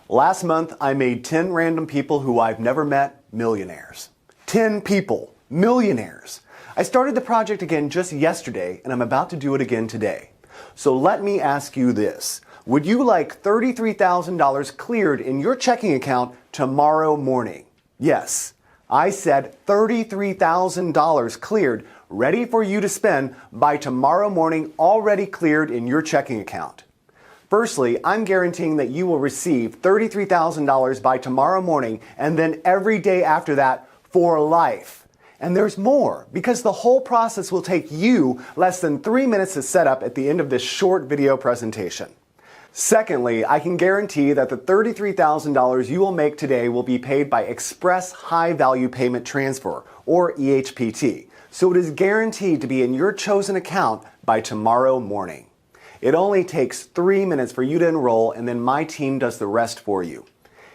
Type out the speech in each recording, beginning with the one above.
Last month, I made 10 random people who I've never met millionaires. 10 people, millionaires. I started the project again just yesterday, and I'm about to do it again today. So let me ask you this. Would you like $33,000 cleared in your checking account tomorrow morning? Yes, I said $33,000 cleared, ready for you to spend by tomorrow morning, already cleared in your checking account. Firstly, I'm guaranteeing that you will receive $33,000 by tomorrow morning and then every day after that for life. And there's more, because the whole process will take you less than 3 minutes to set up at the end of this short video presentation. Secondly, I can guarantee that the $33,000 you will make today will be paid by Express High Value Payment Transfer, or EHPT, so it is guaranteed to be in your chosen account by tomorrow morning. It only takes 3 minutes for you to enroll, and then my team does the rest for you.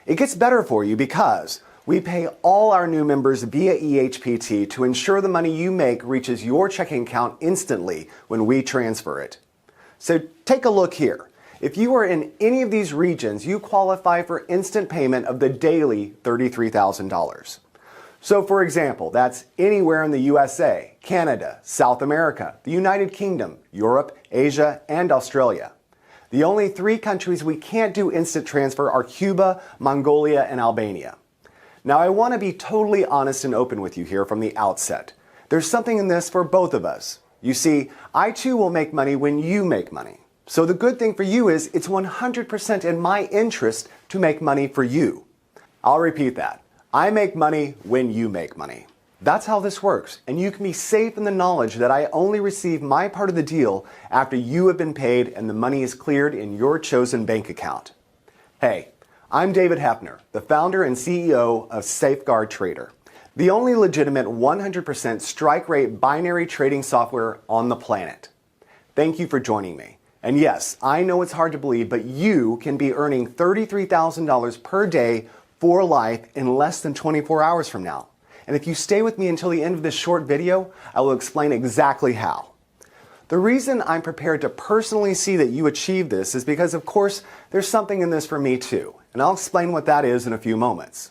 It gets better for you because we pay all our new members via EHPT to ensure the money you make reaches your checking account instantly when we transfer it. So take a look here. If you are in any of these regions, you qualify for instant payment of the daily $33,000. So for example, that's anywhere in the USA, Canada, South America, the United Kingdom, Europe, Asia, and Australia. The only 3 countries we can't do instant transfer are Cuba, Mongolia, and Albania. Now I want to be totally honest and open with you here from the outset. There's something in this for both of us. You see, I too will make money when you make money. So the good thing for you is it's 100% in my interest to make money for you. I'll repeat that. I make money when you make money. That's how this works, and you can be safe in the knowledge that I only receive my part of the deal after you have been paid and the money is cleared in your chosen bank account. Hey, I'm David Hefner, the founder and CEO of Safeguard Trader, the only legitimate 100% strike rate binary trading software on the planet. Thank you for joining me. And yes, I know it's hard to believe, but you can be earning $33,000 per day for life in less than 24 hours from now. And if you stay with me until the end of this short video, I will explain exactly how. The reason I'm prepared to personally see that you achieve this is because, of course, there's something in this for me too. And I'll explain what that is in a few moments.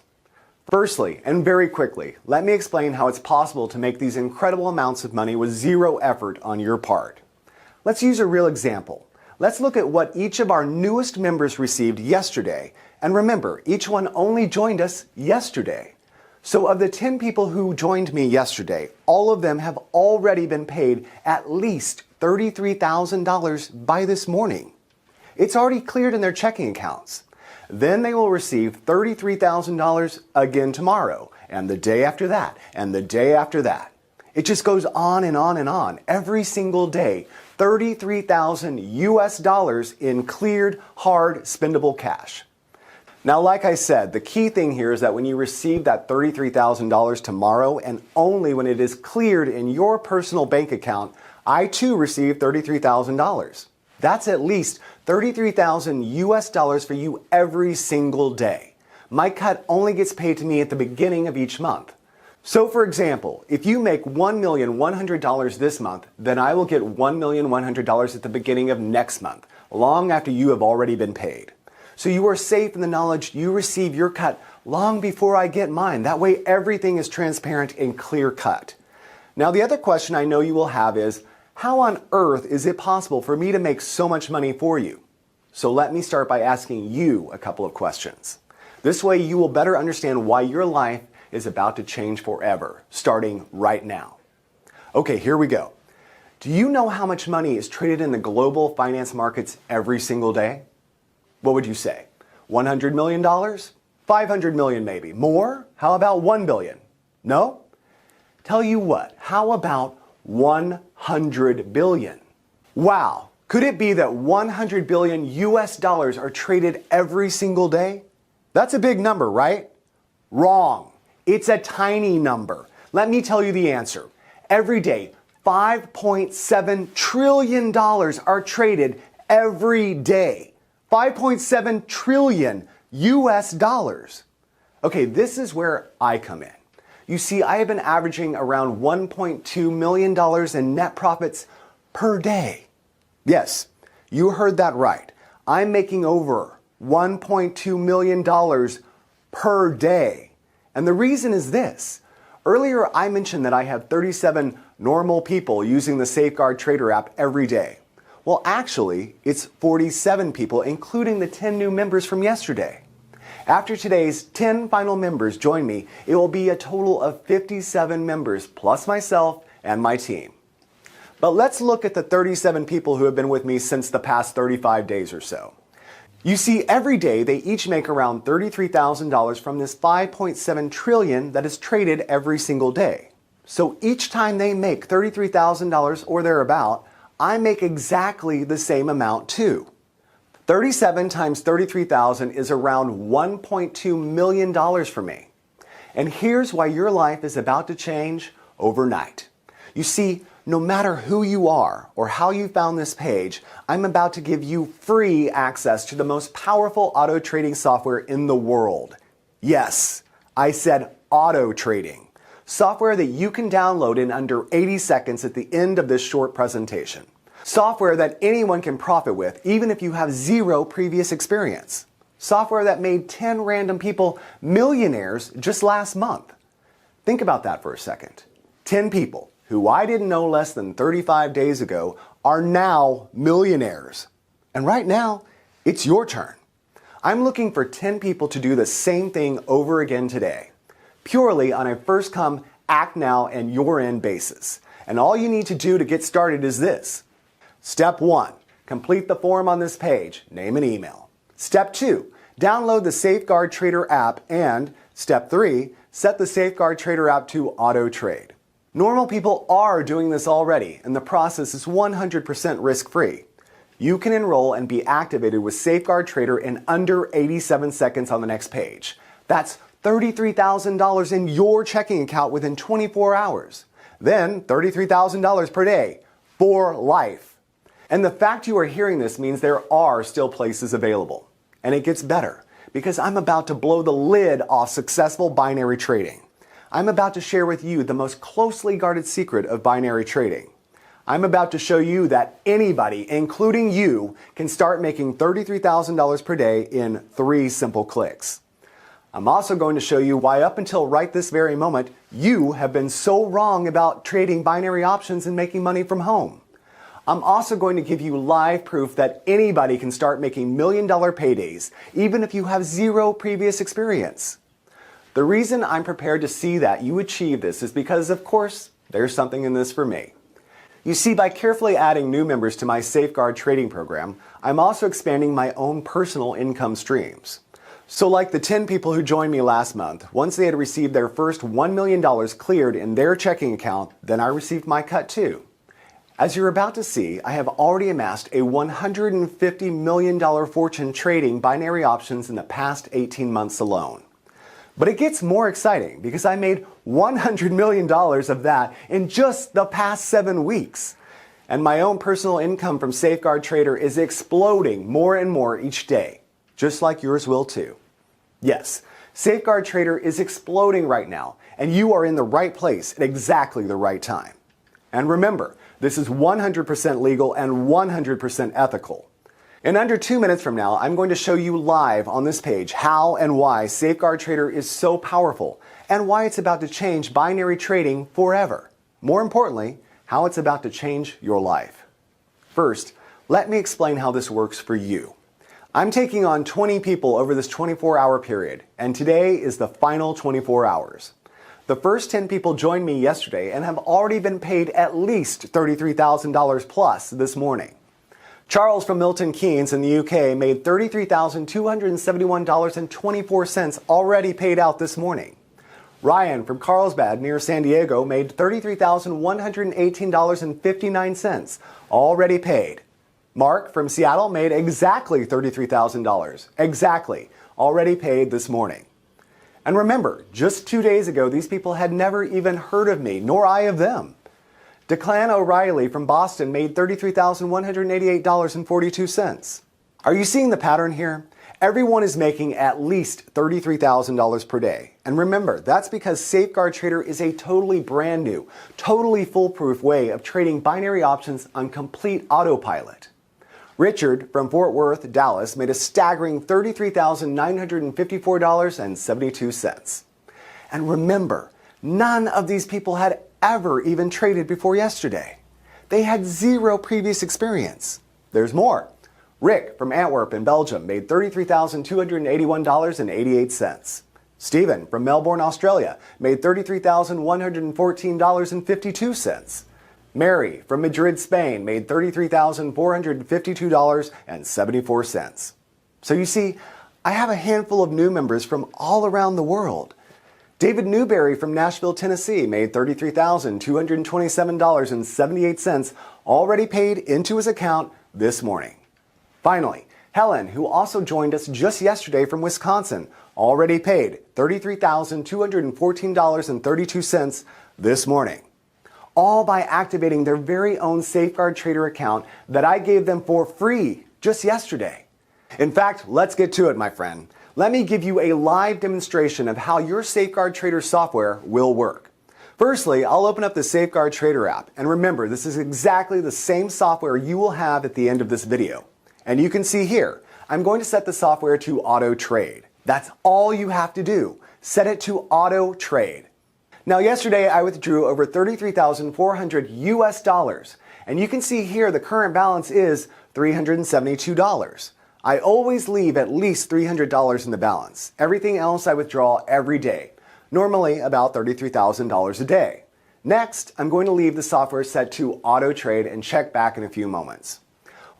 Firstly, and very quickly, let me explain how it's possible to make these incredible amounts of money with zero effort on your part. Let's use a real example. Let's look at what each of our newest members received yesterday. And remember, each one only joined us yesterday. So of the 10 people who joined me yesterday, all of them have already been paid at least $33,000 by this morning. It's already cleared in their checking accounts. Then they will receive $33,000 again tomorrow, and the day after that, and the day after that. It just goes on and on and on every single day. 33,000 US dollars in cleared, hard, spendable cash. Now, like I said, the key thing here is that when you receive that $33,000 tomorrow, and only when it is cleared in your personal bank account, I too receive $33,000. That's at least 33,000 US dollars for you every single day. My cut only gets paid to me at the beginning of each month. So for example, if you make $1,100,000 this month, then I will get $1,100,000 at the beginning of next month, long after you have already been paid. So you are safe in the knowledge you receive your cut long before I get mine. That way everything is transparent and clear cut. Now the other question I know you will have is, how on earth is it possible for me to make so much money for you? So let me start by asking you a couple of questions. This way you will better understand why your life is about to change forever, starting right now. Okay, here we go. Do you know how much money is traded in the global finance markets every single day? What would you say? $100 million? $500 million maybe. More? How about $1 billion? No? Tell you what, how about 100 billion? Wow, could it be that 100 billion US dollars are traded every single day? That's a big number, right? Wrong. It's a tiny number. Let me tell you the answer. Every day, $5.7 trillion are traded every day. 5.7 trillion US dollars. Okay, this is where I come in. You see, I have been averaging around $1.2 million in net profits per day. Yes, you heard that right. I'm making over $1.2 million per day. And the reason is this. Earlier, I mentioned that I have 37 normal people using the Safeguard Trader app every day. Well, actually, it's 47 people, including the 10 new members from yesterday. After today's 10 final members join me, it will be a total of 57 members, plus myself and my team. But let's look at the 37 people who have been with me since the past 35 days or so. You see, every day they each make around $33,000 from this $5.7 trillion that is traded every single day. So each time they make $33,000 or thereabout, I make exactly the same amount too. 37 times 33,000 is around $1.2 million for me. And here's why your life is about to change overnight. You see, no matter who you are or how you found this page, I'm about to give you free access to the most powerful auto trading software in the world. Yes, I said auto trading. Software that you can download in under 80 seconds at the end of this short presentation. Software that anyone can profit with, even if you have zero previous experience. Software that made 10 random people millionaires just last month. Think about that for a second. 10 people who I didn't know less than 35 days ago are now millionaires. And right now, it's your turn. I'm looking for 10 people to do the same thing over again today, purely on a first come, act now, and you're in basis. And all you need to do to get started is this. Step 1, complete the form on this page, name and email. Step 2, download the Safeguard Trader app, and Step 3, set the Safeguard Trader app to auto trade. Normal people are doing this already, and the process is 100% risk-free. You can enroll and be activated with Safeguard Trader in under 87 seconds on the next page. That's $33,000 in your checking account within 24 hours. Then $33,000 per day for life. And the fact you are hearing this means there are still places available. And it gets better, because I'm about to blow the lid off successful binary trading. I'm about to share with you the most closely guarded secret of binary trading. I'm about to show you that anybody, including you, can start making $33,000 per day in 3 simple clicks. I'm also going to show you why up until right this very moment, you have been so wrong about trading binary options and making money from home. I'm also going to give you live proof that anybody can start making million-dollar paydays, even if you have zero previous experience. The reason I'm prepared to see that you achieve this is because, of course, there's something in this for me. You see, by carefully adding new members to my Safeguard trading program, I'm also expanding my own personal income streams. So like the 10 people who joined me last month, once they had received their first $1 million cleared in their checking account, then I received my cut too. As you're about to see, I have already amassed a $150 million fortune trading binary options in the past 18 months alone. But it gets more exciting because I made $100 million of that in just the past 7 weeks. And my own personal income from Safeguard Trader is exploding more and more each day, just like yours will too. Yes, Safeguard Trader is exploding right now, and you are in the right place at exactly the right time. And remember, this is 100% legal and 100% ethical. In under 2 minutes from now, I'm going to show you live on this page how and why Safeguard Trader is so powerful and why it's about to change binary trading forever. More importantly, how it's about to change your life. First, let me explain how this works for you. I'm taking on 20 people over this 24-hour period, and today is the final 24 hours. The first 10 people joined me yesterday and have already been paid at least $33,000 plus this morning. Charles from Milton Keynes in the UK made $33,271.24 already paid out this morning. Ryan from Carlsbad near San Diego made $33,118.59 already paid. Mark from Seattle made exactly $33,000, exactly, already paid this morning. And remember, just 2 days ago, these people had never even heard of me, nor I of them. Declan O'Reilly from Boston made $33,188.42. Are you seeing the pattern here? Everyone is making at least $33,000 per day. And remember, that's because Safeguard Trader is a totally brand new, totally foolproof way of trading binary options on complete autopilot. Richard from Fort Worth, Dallas made a staggering $33,954.72. And remember, none of these people had ever even traded before yesterday. They had zero previous experience. There's more. Rick from Antwerp in Belgium made $33,281.88. Stephen from Melbourne, Australia made $33,114.52. Mary from Madrid, Spain made $33,452.74. So you see, I have a handful of new members from all around the world. David Newberry from Nashville, Tennessee made $33,227.78 already paid into his account this morning. Finally, Helen, who also joined us just yesterday from Wisconsin, already paid $33,214.32 this morning, all by activating their very own Safeguard Trader account that I gave them for free just yesterday. In fact, let's get to it, my friend. Let me give you a live demonstration of how your Safeguard Trader software will work. Firstly, I'll open up the Safeguard Trader app, and remember, this is exactly the same software you will have at the end of this video. And you can see here, I'm going to set the software to auto trade. That's all you have to do. Set it to auto trade. Now, yesterday I withdrew over 33,400 US dollars, and you can see here the current balance is $372. I always leave at least $300 in the balance. Everything else I withdraw every day, normally about $33,000 a day. Next, I'm going to leave the software set to auto trade and check back in a few moments.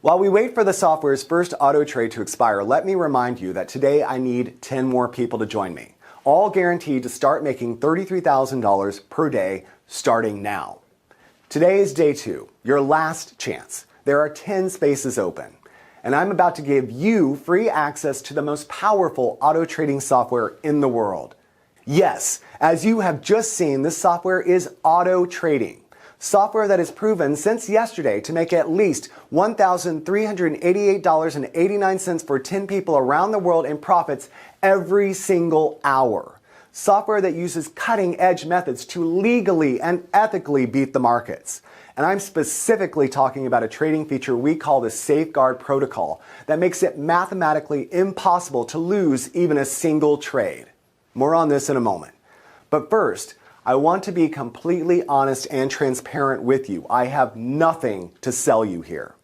While we wait for the software's first auto trade to expire, let me remind you that today I need 10 more people to join me, all guaranteed to start making $33,000 per day starting now. Today is day 2, your last chance. There are 10 spaces open, and I'm about to give you free access to the most powerful auto trading software in the world. Yes, as you have just seen, this software is auto trading. Software that is proven since yesterday to make at least $1,388.89 for 10 people around the world in profits every single hour. Software that uses cutting-edge methods to legally and ethically beat the markets. And I'm specifically talking about a trading feature we call the Safeguard Protocol that makes it mathematically impossible to lose even a single trade. More on this in a moment. But first, I want to be completely honest and transparent with you. I have nothing to sell you here.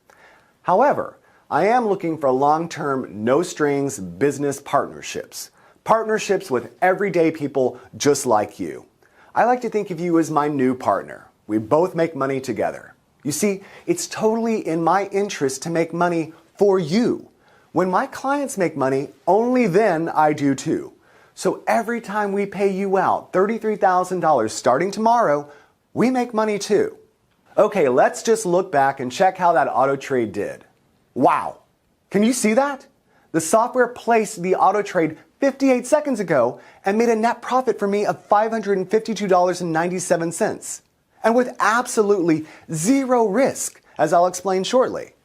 However, I am looking for long-term, no-strings business partnerships. Partnerships with everyday people just like you. I like to think of you as my new partner. We both make money together. You see, it's totally in my interest to make money for you. When my clients make money, only then I do too. So every time we pay you out $33,000 starting tomorrow, we make money too. Okay, let's just look back and check how that auto trade did. Wow, can you see that? The software placed the auto trade 58 seconds ago and made a net profit for me of $552.97. And with absolutely zero risk, as I'll explain shortly.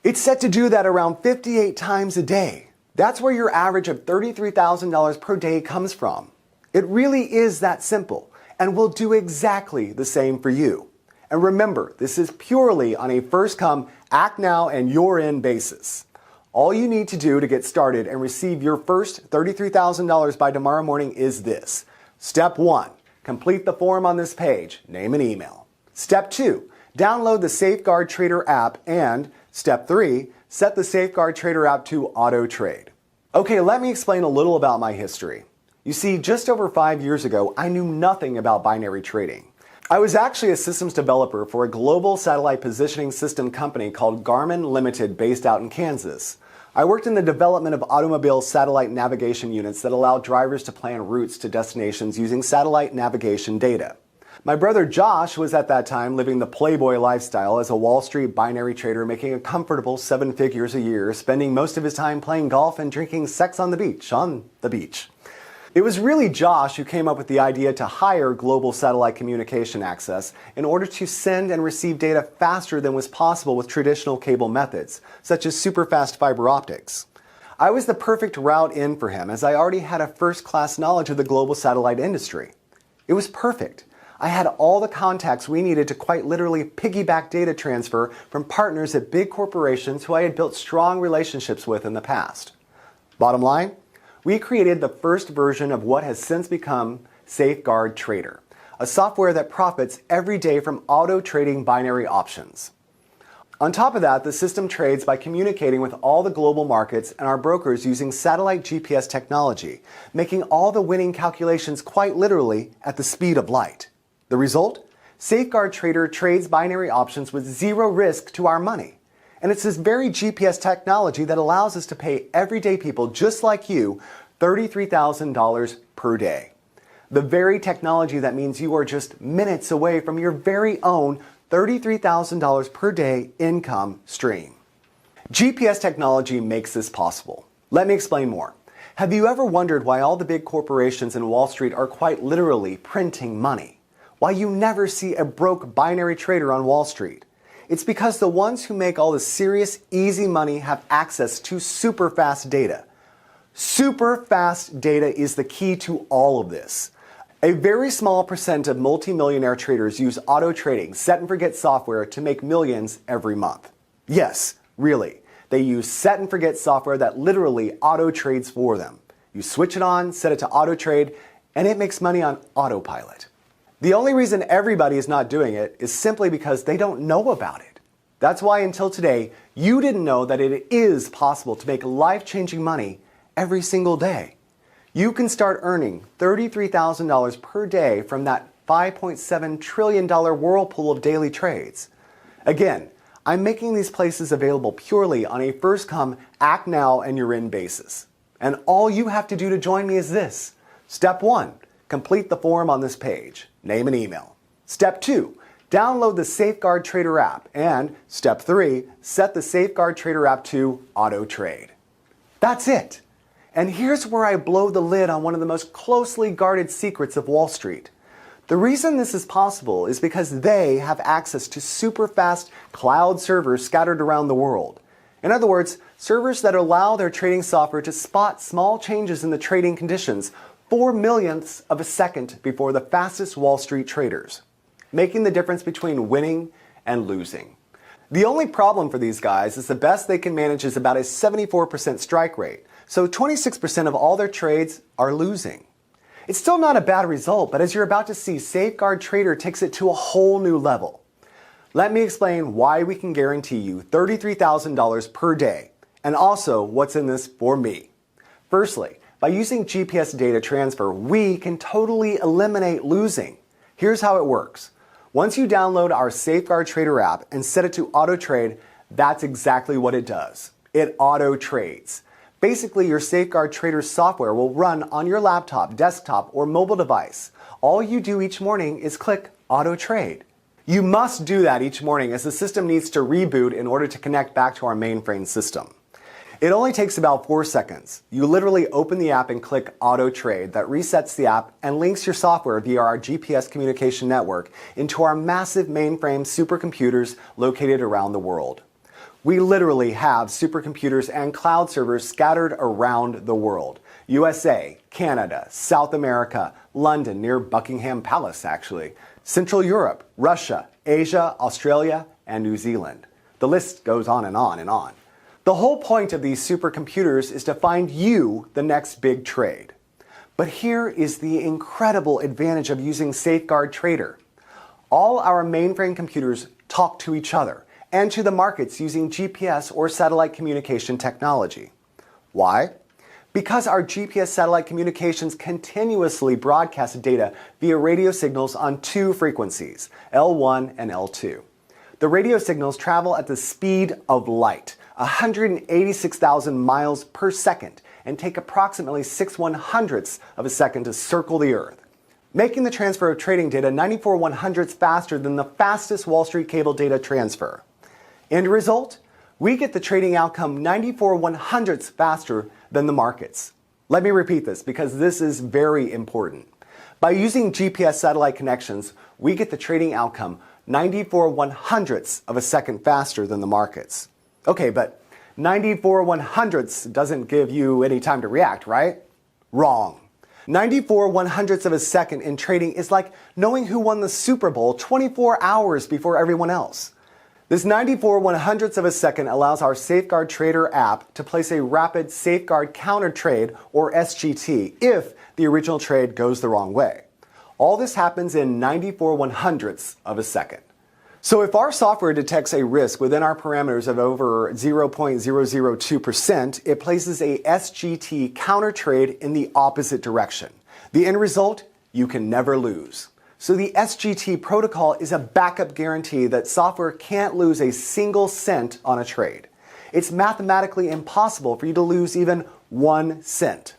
It's set to do that around 58 times a day. That's where your average of $33,000 per day comes from. It really is that simple, and will do exactly the same for you. And remember, this is purely on a first-come, act-now, and you're-in basis. All you need to do to get started and receive your first $33,000 by tomorrow morning is this. Step 1, complete the form on this page, name and email. Step 2, download the Safeguard Trader app, and Step 3, set the Safeguard Trader app to auto trade. Okay, let me explain a little about my history. You see, just over 5 years ago, I knew nothing about binary trading. I was actually a systems developer for a global satellite positioning system company called Garmin Limited based out in Kansas. I worked in the development of automobile satellite navigation units that allow drivers to plan routes to destinations using satellite navigation data. My brother Josh was at that time living the playboy lifestyle as a Wall Street binary trader, making a comfortable 7 figures a year, spending most of his time playing golf and drinking sex on the beach. It was really Josh who came up with the idea to hire global satellite communication access in order to send and receive data faster than was possible with traditional cable methods, such as super-fast fiber optics. I was the perfect route in for him, as I already had a first-class knowledge of the global satellite industry. It was perfect. I had all the contacts we needed to quite literally piggyback data transfer from partners at big corporations who I had built strong relationships with in the past. Bottom line, we created the first version of what has since become Safeguard Trader, a software that profits every day from auto-trading binary options. On top of that, the system trades by communicating with all the global markets and our brokers using satellite GPS technology, making all the winning calculations quite literally at the speed of light. The result? Safeguard Trader trades binary options with zero risk to our money. And it's this very GPS technology that allows us to pay everyday people just like you $33,000 per day. The very technology that means you are just minutes away from your very own $33,000 per day income stream. GPS technology makes this possible. Let me explain more. Have you ever wondered why all the big corporations in Wall Street are quite literally printing money? Why you never see a broke binary trader on Wall Street? It's because the ones who make all the serious, easy money have access to super fast data. Super fast data is the key to all of this. A very small percent of multimillionaire traders use auto trading, set and forget software to make millions every month. Yes, really. They use set and forget software that literally auto trades for them. You switch it on, set it to auto trade, and it makes money on autopilot. The only reason everybody is not doing it is simply because they don't know about it. That's why until today, you didn't know that it is possible to make life-changing money every single day. You can start earning $33,000 per day from that $5.7 trillion whirlpool of daily trades. Again, I'm making these places available purely on a first-come, act-now-and-you're-in basis. And all you have to do to join me is this. Step 1, complete the form on this page, name and email. Step 2, download the Safeguard Trader app. And Step 3, set the Safeguard Trader app to auto trade. That's it. And here's where I blow the lid on one of the most closely guarded secrets of Wall Street. The reason this is possible is because they have access to super fast cloud servers scattered around the world. In other words, servers that allow their trading software to spot small changes in the trading conditions 4/millionths of a second before the fastest Wall Street traders, making the difference between winning and losing. The only problem for these guys is the best they can manage is about a 74% strike rate. So 26% of all their trades are losing. It's still not a bad result, but as you're about to see, Safeguard Trader takes it to a whole new level. Let me explain why we can guarantee you $33,000 per day, and also what's in this for me. Firstly, by using GPS data transfer, we can totally eliminate losing. Here's how it works. Once you download our Safeguard Trader app and set it to auto trade, that's exactly what it does. It auto trades. Basically, your Safeguard Trader software will run on your laptop, desktop, or mobile device. All you do each morning is click Auto Trade. You must do that each morning as the system needs to reboot in order to connect back to our mainframe system. It only takes about 4 seconds. You literally open the app and click Auto Trade. That resets the app and links your software via our GPS communication network into our massive mainframe supercomputers located around the world. We literally have supercomputers and cloud servers scattered around the world. USA, Canada, South America, London near Buckingham Palace actually, Central Europe, Russia, Asia, Australia, and New Zealand. The list goes on and on and on. The whole point of these supercomputers is to find you the next big trade. But here is the incredible advantage of using Safeguard Trader. All our mainframe computers talk to each other and to the markets using GPS or satellite communication technology. Why? Because our GPS satellite communications continuously broadcast data via radio signals on 2 frequencies, L1 and L2. The radio signals travel at the speed of light, 186,000 miles per second, and take approximately 6/100ths of a second to circle the Earth, making the transfer of trading data 94/100ths faster than the fastest Wall Street cable data transfer. End result? We get the trading outcome 94/100ths faster than the markets. Let me repeat this because this is very important. By using GPS satellite connections, we get the trading outcome 94/100ths of a second faster than the markets. Okay, but 94/100ths doesn't give you any time to react, right? Wrong. 94/100ths of a second in trading is like knowing who won the Super Bowl 24 hours before everyone else. This 94/100ths of a second allows our Safeguard Trader app to place a rapid safeguard counter trade, or SGT, if the original trade goes the wrong way. All this happens in 94/100ths of a second. So if our software detects a risk within our parameters of over 0.002%, it places a SGT counter trade in the opposite direction. The end result? You can never lose. So the SGT protocol is a backup guarantee that software can't lose a single cent on a trade. It's mathematically impossible for you to lose even 1 cent.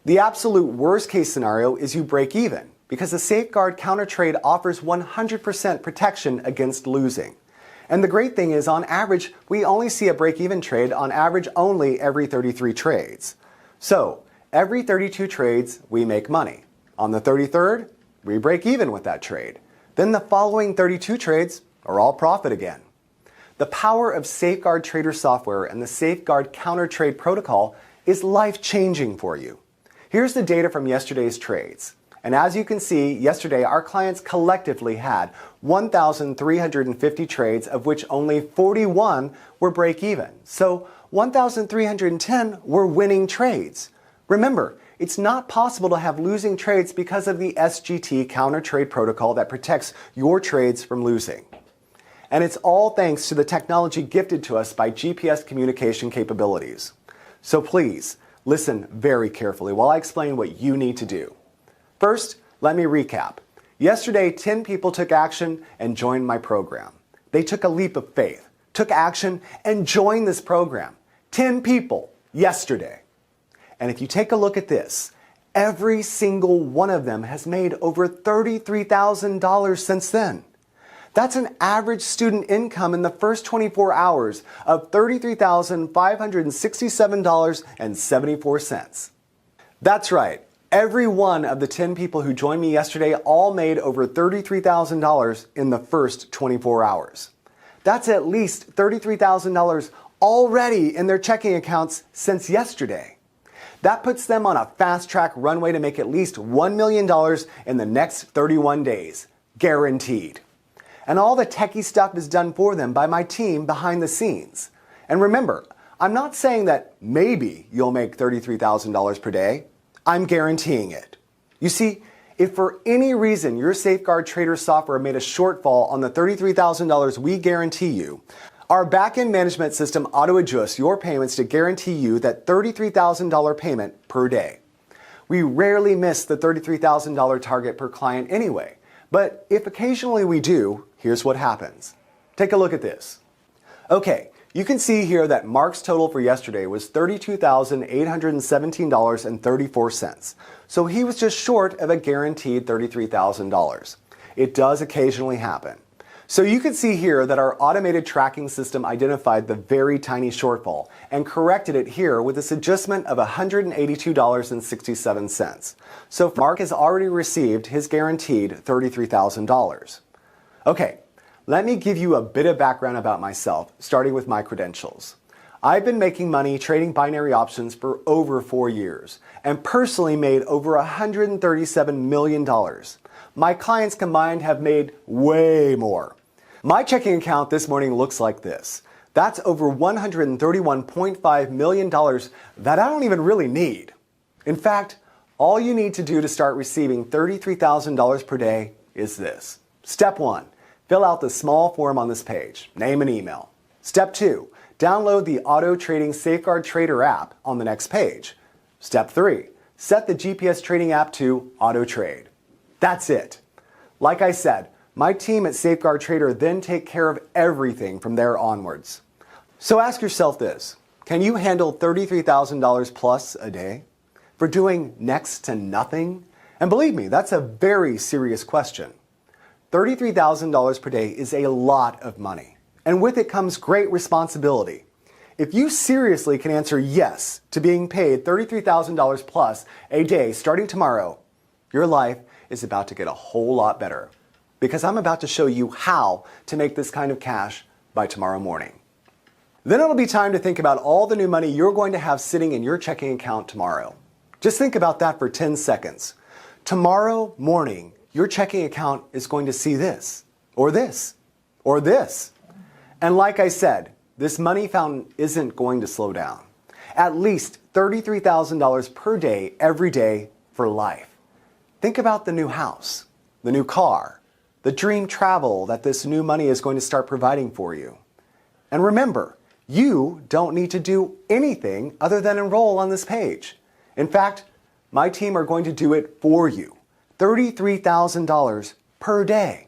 The absolute worst case scenario is you break even, because the Safeguard counter trade offers 100% protection against losing. And the great thing is, on average, we only see a break-even trade on average only every 33 trades. So, every 32 trades, we make money. On the 33rd, we break even with that trade. Then the following 32 trades are all profit again. The power of Safeguard Trader software and the Safeguard counter trade protocol is life-changing for you. Here's the data from yesterday's trades. And as you can see, yesterday our clients collectively had 1,350 trades, of which only 41 were break-even. So 1,310 were winning trades. Remember, it's not possible to have losing trades because of the SGT counter trade protocol that protects your trades from losing. And it's all thanks to the technology gifted to us by GPS communication capabilities. So please, listen very carefully while I explain what you need to do. First, let me recap. Yesterday, 10 people took action and joined my program. They took a leap of faith, took action, and joined this program. 10 people yesterday. And if you take a look at this, every single one of them has made over $33,000 since then. That's an average student income in the first 24 hours of $33,567.74. That's right. Every one of the 10 people who joined me yesterday all made over $33,000 in the first 24 hours. That's at least $33,000 already in their checking accounts since yesterday. That puts them on a fast-track runway to make at least $1 million in the next 31 days. Guaranteed. And all the techie stuff is done for them by my team behind the scenes. And remember, I'm not saying that maybe you'll make $33,000 per day. I'm guaranteeing it. You see, if for any reason your Safeguard Trader software made a shortfall on the $33,000 we guarantee you, our back-end management system auto-adjusts your payments to guarantee you that $33,000 payment per day. We rarely miss the $33,000 target per client anyway, but if occasionally we do, here's what happens. Take a look at this. Okay. You can see here that Mark's total for yesterday was $32,817.34. So he was just short of a guaranteed $33,000. It does occasionally happen. So you can see here that our automated tracking system identified the very tiny shortfall and corrected it here with this adjustment of $182.67. So Mark has already received his guaranteed $33,000. Okay. Let me give you a bit of background about myself, starting with my credentials. I've been making money trading binary options for over 4 years and personally made over $137 million. My clients combined have made way more. My checking account this morning looks like this. That's over $131.5 million that I don't even really need. In fact, all you need to do to start receiving $33,000 per day is this. Step 1. Fill out the small form on this page, name and email. Step 2, download the Auto Trading Safeguard Trader app on the next page. Step 3, set the GPS trading app to Auto Trade. That's it. Like I said, my team at Safeguard Trader then take care of everything from there onwards. So ask yourself this, can you handle $33,000 plus a day for doing next to nothing? And believe me, that's a very serious question. $33,000 per day is a lot of money, and with it comes great responsibility. If you seriously can answer yes to being paid $33,000 plus a day starting tomorrow, your life is about to get a whole lot better, because I'm about to show you how to make this kind of cash by tomorrow morning. Then it'll be time to think about all the new money you're going to have sitting in your checking account tomorrow. Just think about that for 10 seconds. Tomorrow morning, your checking account is going to see this, or this, or this. And like I said, this money fountain isn't going to slow down. At least $33,000 per day, every day, for life. Think about the new house, the new car, the dream travel that this new money is going to start providing for you. And remember, you don't need to do anything other than enroll on this page. In fact, my team are going to do it for you. $33,000 per day.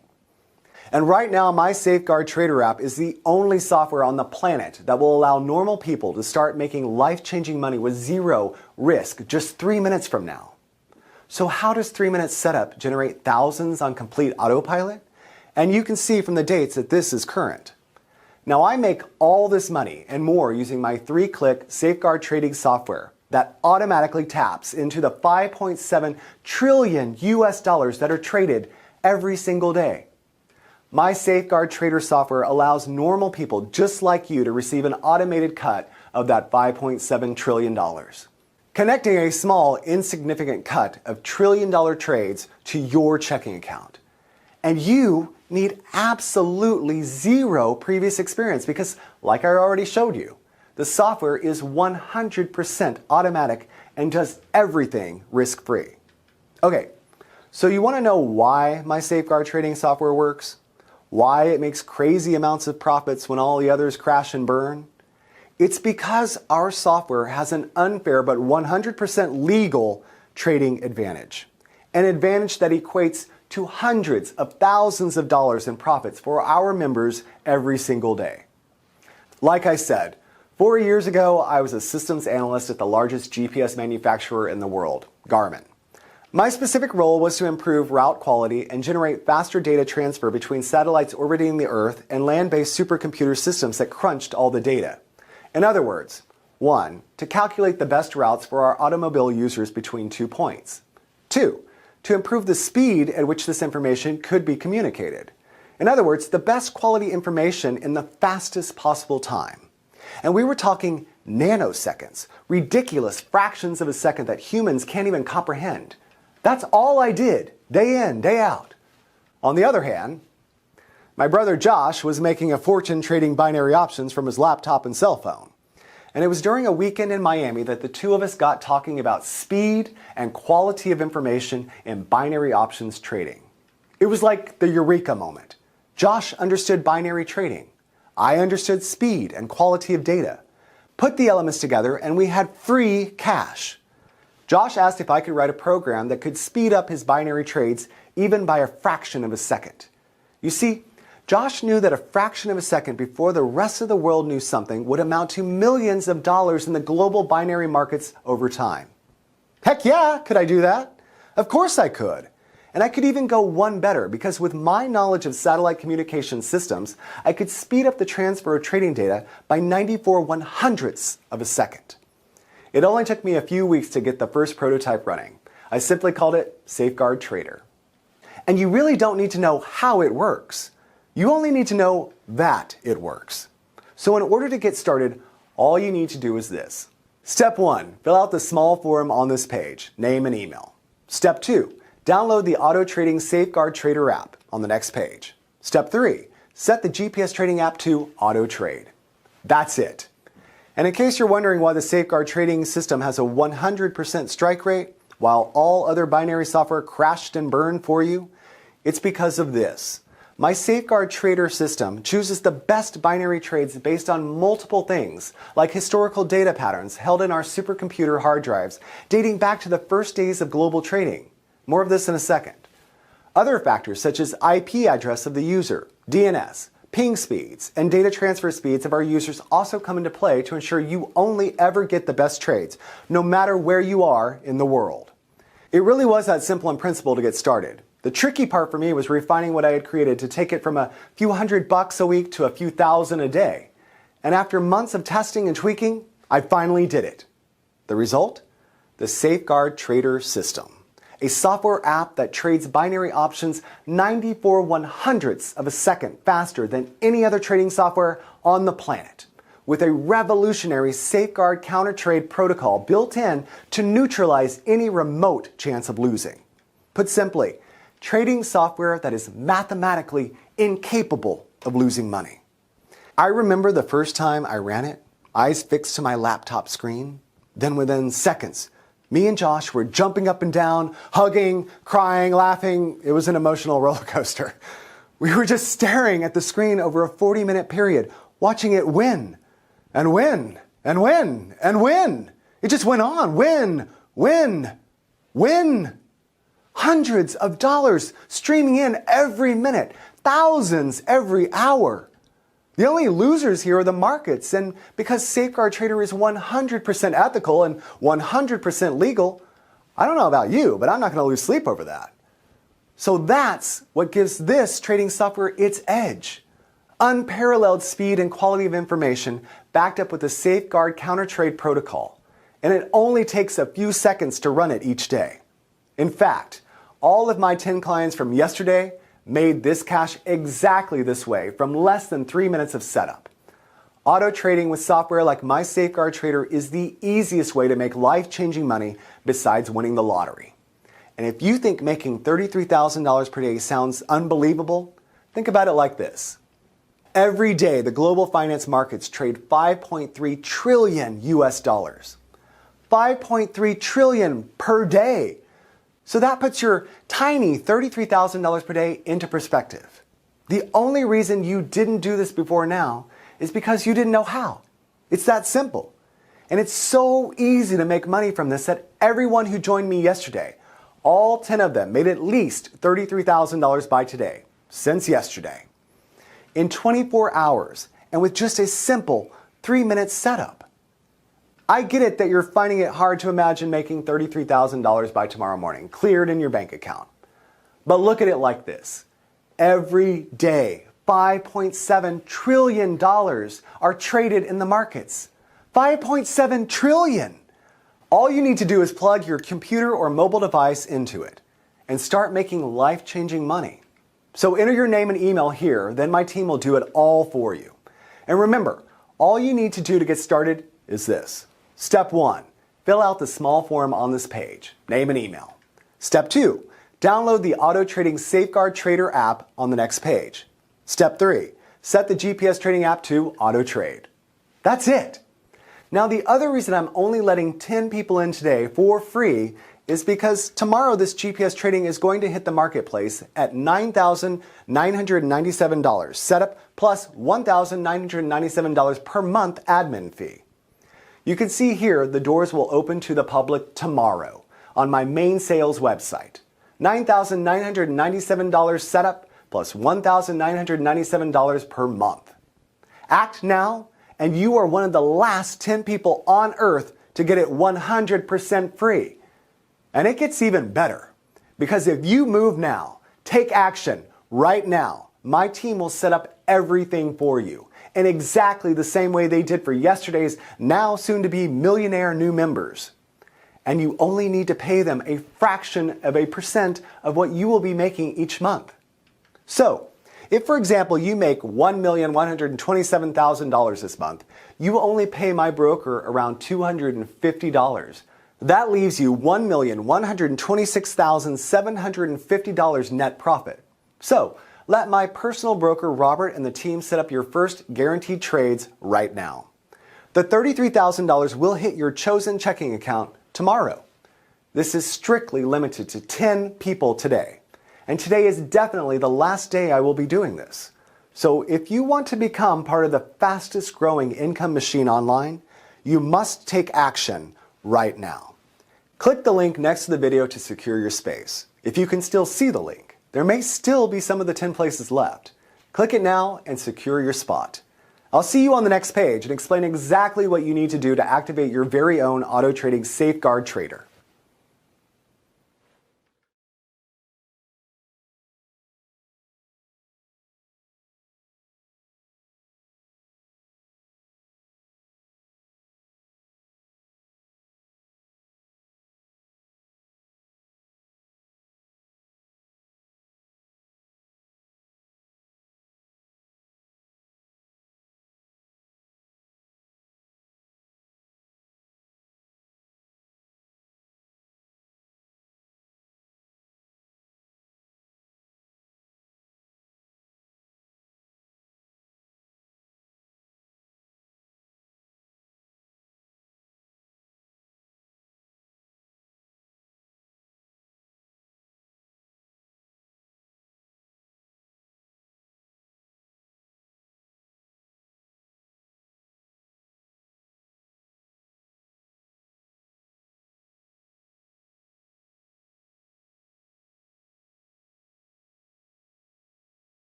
And right now, my Safeguard Trader app is the only software on the planet that will allow normal people to start making life-changing money with zero risk just 3 minutes from now. So how does 3 minutes setup generate thousands on complete autopilot? And you can see from the dates that this is current. Now I make all this money and more using my 3-click Safeguard trading software that automatically taps into the 5.7 trillion US dollars that are traded every single day. My Safeguard Trader software allows normal people just like you to receive an automated cut of that $5.7 trillion. Connecting a small, insignificant cut of trillion-dollar trades to your checking account. And you need absolutely zero previous experience because, like I already showed you, the software is 100% automatic and does everything risk-free. Okay, so you want to know why my Safeguard trading software works? Why it makes crazy amounts of profits when all the others crash and burn? It's because our software has an unfair but 100% legal trading advantage. An advantage that equates to hundreds of thousands of dollars in profits for our members every single day. Like I said, 4 years ago, I was a systems analyst at the largest GPS manufacturer in the world, Garmin. My specific role was to improve route quality and generate faster data transfer between satellites orbiting the Earth and land-based supercomputer systems that crunched all the data. In other words, 1, to calculate the best routes for our automobile users between 2 points. 2, to improve the speed at which this information could be communicated. In other words, the best quality information in the fastest possible time. And we were talking nanoseconds, ridiculous fractions of a second that humans can't even comprehend. That's all I did, day in, day out. On the other hand, my brother Josh was making a fortune trading binary options from his laptop and cell phone. And it was during a weekend in Miami that the two of us got talking about speed and quality of information in binary options trading. It was like the eureka moment. Josh understood binary trading. I understood speed and quality of data. Put the elements together and we had free cash. Josh asked if I could write a program that could speed up his binary trades even by a fraction of a second. You see, Josh knew that a fraction of a second before the rest of the world knew something would amount to millions of dollars in the global binary markets over time. Heck yeah, could I do that? Of course I could. And I could even go one better because with my knowledge of satellite communication systems, I could speed up the transfer of trading data by 94/100ths of a second. It only took me a few weeks to get the first prototype running. I simply called it Safeguard Trader. And you really don't need to know how it works. You only need to know that it works. So in order to get started, all you need to do is this. Step 1, fill out the small form on this page, name and email. Step 2, download the Auto Trading Safeguard Trader app on the next page. Step 3, set the GPS trading app to Auto Trade. That's it. And in case you're wondering why the Safeguard Trading system has a 100% strike rate, while all other binary software crashed and burned for you, it's because of this. My Safeguard Trader system chooses the best binary trades based on multiple things, like historical data patterns held in our supercomputer hard drives dating back to the first days of global trading. More of this in a second. Other factors such as IP address of the user, DNS, ping speeds, and data transfer speeds of our users also come into play to ensure you only ever get the best trades, no matter where you are in the world. It really was that simple in principle to get started. The tricky part for me was refining what I had created to take it from a few $100 a week to a few thousand a day. And after months of testing and tweaking, I finally did it. The result? The Safeguard Trader system. A software app that trades binary options 94/100ths of a second faster than any other trading software on the planet, with a revolutionary safeguard counter trade protocol built in to neutralize any remote chance of losing. Put simply, trading software that is mathematically incapable of losing money. I remember the first time I ran it, eyes fixed to my laptop screen. Then within seconds, me and Josh were jumping up and down, hugging, crying, laughing. It was an emotional roller coaster. We were just staring at the screen over a 40-minute period, watching it win and win and win and win. It just went on. Win, win, win. Hundreds of dollars streaming in every minute, thousands every hour. The only losers here are the markets, and because Safeguard Trader is 100% ethical and 100% legal, I don't know about you, but I'm not going to lose sleep over that. So that's what gives this trading software its edge. Unparalleled speed and quality of information backed up with a Safeguard counter trade protocol. And it only takes a few seconds to run it each day. In fact, all of my 10 clients from yesterday made this cash exactly this way from less than 3 minutes of setup. Auto trading with software like my Safeguard Trader is the easiest way to make life-changing money besides winning the lottery. And if you think making $33,000 per day sounds unbelievable, think about it like this. Every day, the global finance markets trade 5.3 trillion US dollars. 5.3 trillion per day. So that puts your tiny $33,000 per day into perspective. The only reason you didn't do this before now is because you didn't know how. It's that simple. And it's so easy to make money from this that everyone who joined me yesterday, all 10 of them made at least $33,000 by today, since yesterday. In 24 hours and with just a simple 3-minute setup. I get it that you're finding it hard to imagine making $33,000 by tomorrow morning, cleared in your bank account. But look at it like this. Every day, $5.7 trillion are traded in the markets. $5.7 trillion! All you need to do is plug your computer or mobile device into it and start making life-changing money. So enter your name and email here, then my team will do it all for you. And remember, all you need to do to get started is this. Step 1, fill out the small form on this page, name and email. Step 2, download the Auto Trading Safeguard Trader app on the next page. Step 3, set the GPS trading app to Auto Trade. That's it. Now the other reason I'm only letting 10 people in today for free is because tomorrow this GPS trading is going to hit the marketplace at $9,997 setup plus $1,997 per month admin fee. You can see here the doors will open to the public tomorrow on my main sales website. $9,997 setup plus $1,997 per month. Act now and you are one of the last 10 people on earth to get it 100% free. And it gets even better because if you move now, take action right now, my team will set up everything for you in exactly the same way they did for yesterday's now soon to be millionaire new members. And you only need to pay them a fraction of a percent of what you will be making each month. So, if for example you make $1,127,000 this month, you only pay my broker around $250. That leaves you $1,126,750 net profit. So, let my personal broker Robert and the team set up your first guaranteed trades right now. The $33,000 will hit your chosen checking account tomorrow. This is strictly limited to 10 people today. And today is definitely the last day I will be doing this. So if you want to become part of the fastest growing income machine online, you must take action right now. Click the link next to the video to secure your space. If you can still see the link, there may still be some of the 10 places left. Click it now and secure your spot. I'll see you on the next page and explain exactly what you need to do to activate your very own auto trading Safeguard Trader.